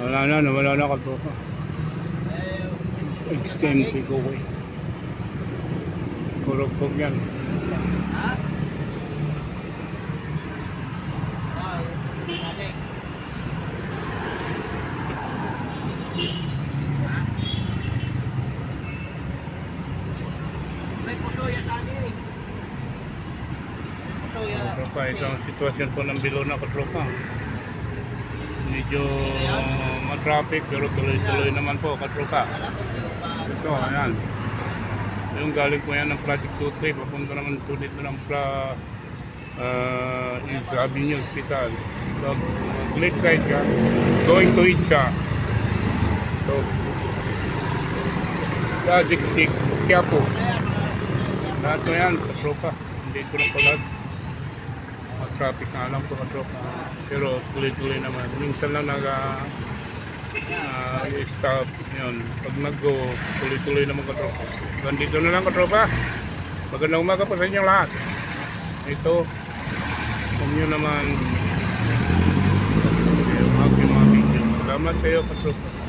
Nawala na katropa. Extend ko ko. Kurog yan. Katropa, ito ang sitwasyon po ng Bilona katropa. Medyo ma-traffic pero tuloy-tuloy naman po katropa. Ito, ayan. Yung galing po yan ng Project 2-3, papunta naman po dito ng East Avenue Hospital. So, left side ka, going to Itza. So, Project 6, Quiapo. Lahat po yan, katropa. Hindi ko na pala. Traffic na alam po katropa. Pero tuloy-tuloy naman. Minsan lang stop yun. Pag nag-go, tuloy-tuloy naman katropa. Ganito na lang katropa. Magandang umaga po sa inyong lahat. Ito, kung nyo naman mga video. Salamat sa iyo katropa.